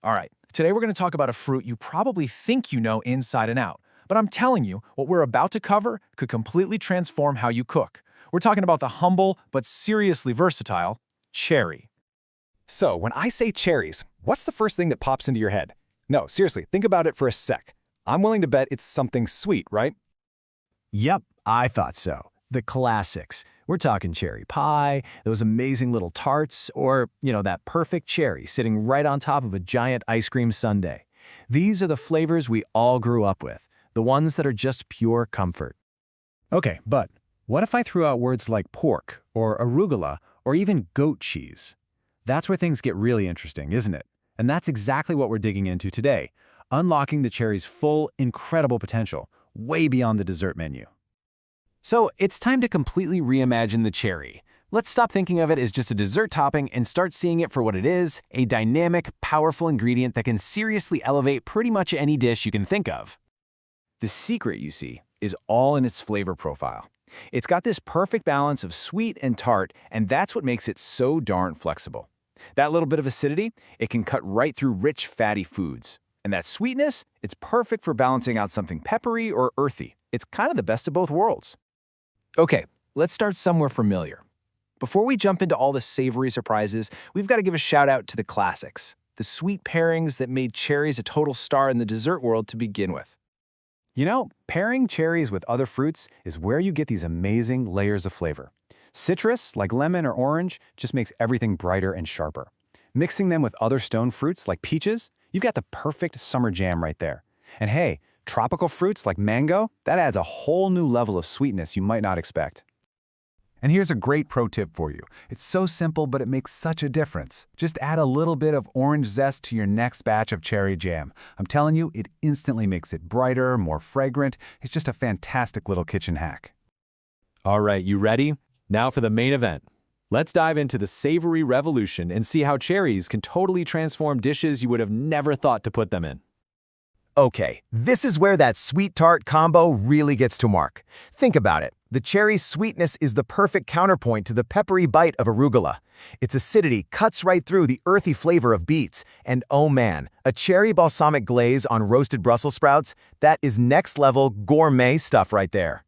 All right, today we're going to talk about a fruit you probably think you know inside and out, but I'm telling you, what we're about to cover could completely transform how you cook. We're talking about the humble but seriously versatile cherry. So, when I say cherries, what's the first thing that pops into your head? No, seriously, think about it for a sec. I'm willing to bet it's something sweet, right? Yep, I thought so. The classics. We're talking cherry pie, those amazing little tarts, or, that perfect cherry sitting right on top of a giant ice cream sundae. These are the flavors we all grew up with, the ones that are just pure comfort. Okay, but what if I threw out words like pork, or arugula, or even goat cheese? That's where things get really interesting, isn't it? And that's exactly what we're digging into today, unlocking the cherry's full, incredible potential, way beyond the dessert menu. So it's time to completely reimagine the cherry. Let's stop thinking of it as just a dessert topping and start seeing it for what it is, a dynamic, powerful ingredient that can seriously elevate pretty much any dish you can think of. The secret, you see, is all in its flavor profile. It's got this perfect balance of sweet and tart, and that's what makes it so darn flexible. That little bit of acidity, it can cut right through rich, fatty foods. And that sweetness, it's perfect for balancing out something peppery or earthy. It's kind of the best of both worlds. Okay, let's start somewhere familiar. Before we jump into all the savory surprises, we've got to give a shout out to the classics, the sweet pairings that made cherries a total star in the dessert world to begin with. Pairing cherries with other fruits is where you get these amazing layers of flavor. Citrus, like lemon or orange, just makes everything brighter and sharper. Mixing them with other stone fruits like peaches, you've got the perfect summer jam right there. And hey, tropical fruits like mango, that adds a whole new level of sweetness you might not expect. And here's a great pro tip for you. It's so simple, but it makes such a difference. Just add a little bit of orange zest to your next batch of cherry jam. I'm telling you, it instantly makes it brighter, more fragrant. It's just a fantastic little kitchen hack. All right, you ready? Now for the main event. Let's dive into the savory revolution and see how cherries can totally transform dishes you would have never thought to put them in. Okay, this is where that sweet-tart combo really gets to mark. Think about it. The cherry's sweetness is the perfect counterpoint to the peppery bite of arugula. Its acidity cuts right through the earthy flavor of beets. And oh man, a cherry balsamic glaze on roasted Brussels sprouts, that is next-level gourmet stuff right there.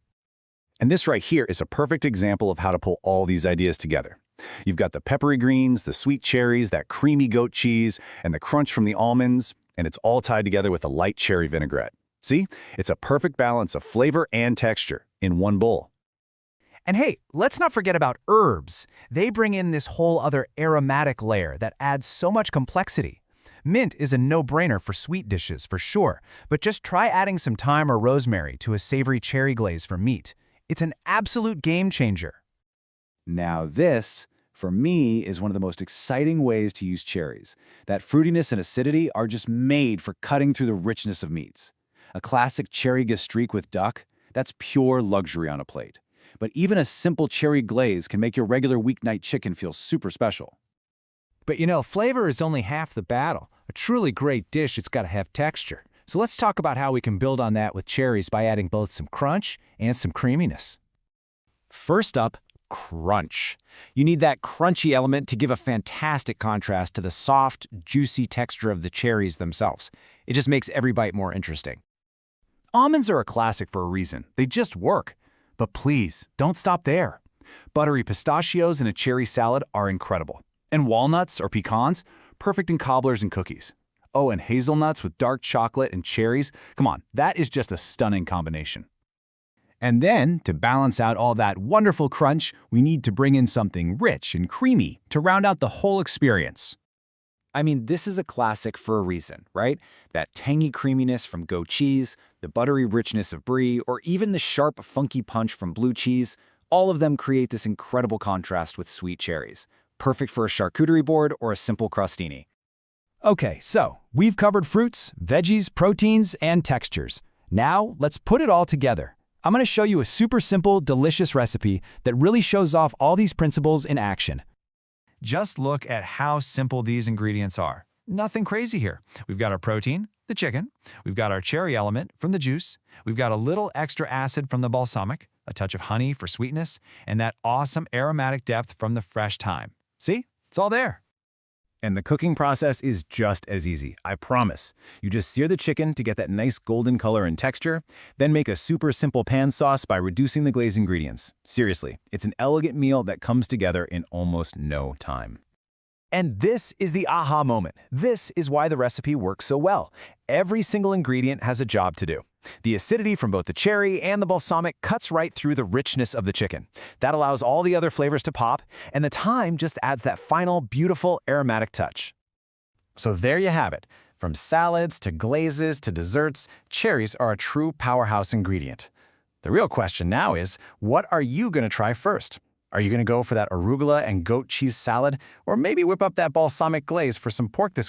And this right here is a perfect example of how to pull all these ideas together. You've got the peppery greens, the sweet cherries, that creamy goat cheese, and the crunch from the almonds, and it's all tied together with a light cherry vinaigrette. See? It's a perfect balance of flavor and texture in one bowl. And hey, let's not forget about herbs. They bring in this whole other aromatic layer that adds so much complexity. Mint is a no-brainer for sweet dishes, for sure, but just try adding some thyme or rosemary to a savory cherry glaze for meat. It's an absolute game changer. Now this, for me, is one of the most exciting ways to use cherries. That fruitiness and acidity are just made for cutting through the richness of meats. A classic cherry gastrique with duck, that's pure luxury on a plate. But even a simple cherry glaze can make your regular weeknight chicken feel super special. But flavor is only half the battle. A truly great dish, it's got to have texture. So let's talk about how we can build on that with cherries by adding both some crunch and some creaminess. First up, crunch. You need that crunchy element to give a fantastic contrast to the soft, juicy texture of the cherries themselves. It just makes every bite more interesting. Almonds are a classic for a reason. They just work. But please, don't stop there. Buttery pistachios in a cherry salad are incredible. And walnuts or pecans, perfect in cobblers and cookies. Oh, and hazelnuts with dark chocolate and cherries. Come on, that is just a stunning combination. And then, to balance out all that wonderful crunch, we need to bring in something rich and creamy to round out the whole experience. I mean, this is a classic for a reason, right? That tangy creaminess from goat cheese, the buttery richness of brie, or even the sharp, funky punch from blue cheese, all of them create this incredible contrast with sweet cherries. Perfect for a charcuterie board or a simple crostini. Okay, so we've covered fruits, veggies, proteins, and textures. Now, let's put it all together. I'm going to show you a super simple, delicious recipe that really shows off all these principles in action. Just look at how simple these ingredients are. Nothing crazy here. We've got our protein, the chicken. We've got our cherry element from the juice. We've got a little extra acid from the balsamic, a touch of honey for sweetness, and that awesome aromatic depth from the fresh thyme. See? It's all there. And the cooking process is just as easy, I promise. You just sear the chicken to get that nice golden color and texture, then make a super simple pan sauce by reducing the glaze ingredients. Seriously, it's an elegant meal that comes together in almost no time. And this is the aha moment. This is why the recipe works so well. Every single ingredient has a job to do. The acidity from both the cherry and the balsamic cuts right through the richness of the chicken. That allows all the other flavors to pop, and the thyme just adds that final, beautiful aromatic touch. So there you have it. From salads to glazes to desserts, cherries are a true powerhouse ingredient. The real question now is, what are you going to try first? Are you going to go for that arugula and goat cheese salad, or maybe whip up that balsamic glaze for some pork this week?